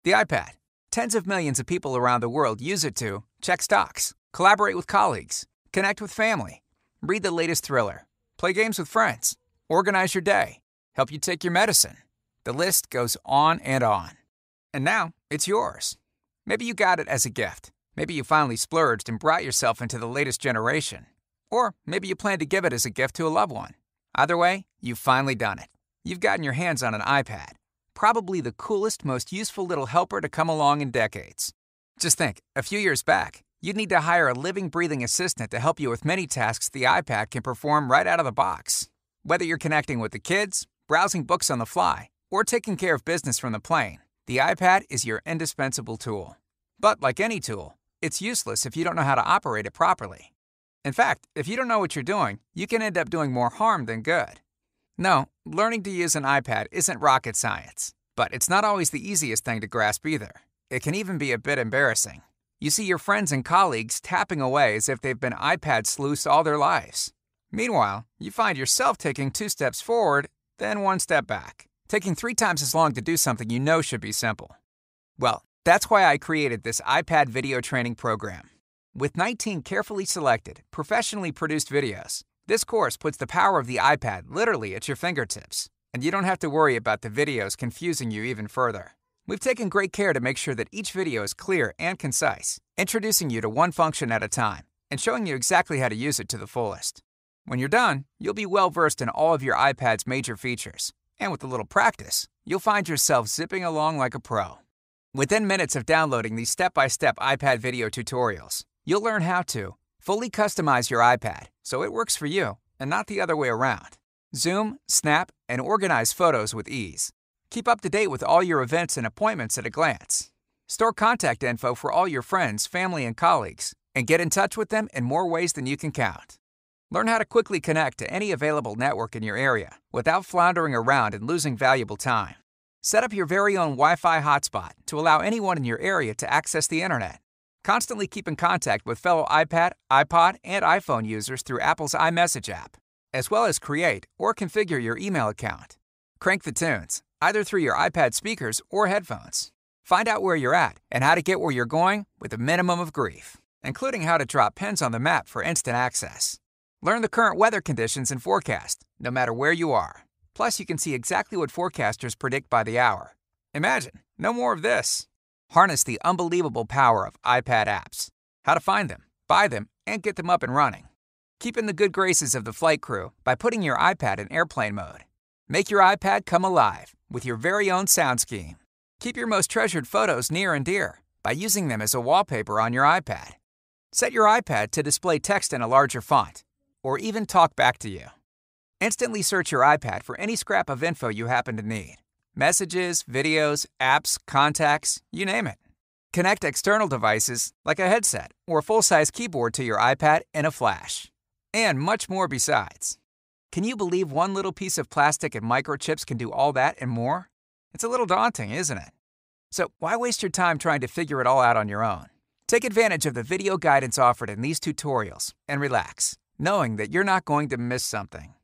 The iPad. Tens of millions of people around the world use it to check stocks, collaborate with colleagues, connect with family, read the latest thriller, play games with friends, organize your day, help you take your medicine. The list goes on and on. And now, it's yours. Maybe you got it as a gift. Maybe you finally splurged and brought yourself into the latest generation. Or maybe you plan to give it as a gift to a loved one. Either way, you've finally done it. You've gotten your hands on an iPad. Probably the coolest, most useful little helper to come along in decades. Just think, a few years back, you'd need to hire a living, breathing assistant to help you with many tasks the iPad can perform right out of the box. Whether you're connecting with the kids, browsing books on the fly, or taking care of business from the plane, the iPad is your indispensable tool. But like any tool, it's useless if you don't know how to operate it properly. In fact, if you don't know what you're doing, you can end up doing more harm than good. No, learning to use an iPad isn't rocket science, but it's not always the easiest thing to grasp either. It can even be a bit embarrassing. You see your friends and colleagues tapping away as if they've been iPad sleuths all their lives. Meanwhile, you find yourself taking 2 steps forward, then 1 step back, taking 3 times as long to do something you know should be simple. Well, that's why I created this iPad video training program. With 19 carefully selected, professionally produced videos, this course puts the power of the iPad literally at your fingertips, and you don't have to worry about the videos confusing you even further. We've taken great care to make sure that each video is clear and concise, introducing you to one function at a time and showing you exactly how to use it to the fullest. When you're done, you'll be well versed in all of your iPad's major features, and with a little practice, you'll find yourself zipping along like a pro. Within minutes of downloading these step-by-step iPad video tutorials, you'll learn how to fully customize your iPad so it works for you and not the other way around. Zoom, snap, and organize photos with ease. Keep up to date with all your events and appointments at a glance. Store contact info for all your friends, family, and colleagues, and get in touch with them in more ways than you can count. Learn how to quickly connect to any available network in your area without floundering around and losing valuable time. Set up your very own Wi-Fi hotspot to allow anyone in your area to access the internet. Constantly keep in contact with fellow iPad, iPod, and iPhone users through Apple's iMessage app, as well as create or configure your email account. Crank the tunes, either through your iPad speakers or headphones. Find out where you're at and how to get where you're going with a minimum of grief, including how to drop pins on the map for instant access. Learn the current weather conditions and forecast, no matter where you are. Plus, you can see exactly what forecasters predict by the hour. Imagine, no more of this. Harness the unbelievable power of iPad apps. How to find them, buy them, and get them up and running. Keep in the good graces of the flight crew by putting your iPad in airplane mode. Make your iPad come alive with your very own sound scheme. Keep your most treasured photos near and dear by using them as a wallpaper on your iPad. Set your iPad to display text in a larger font, or even talk back to you. Instantly search your iPad for any scrap of info you happen to need. Messages, videos, apps, contacts, you name it. Connect external devices like a headset or a full-size keyboard to your iPad in a flash. And much more besides. Can you believe one little piece of plastic and microchips can do all that and more? It's a little daunting, isn't it? So why waste your time trying to figure it all out on your own? Take advantage of the video guidance offered in these tutorials and relax, knowing that you're not going to miss something.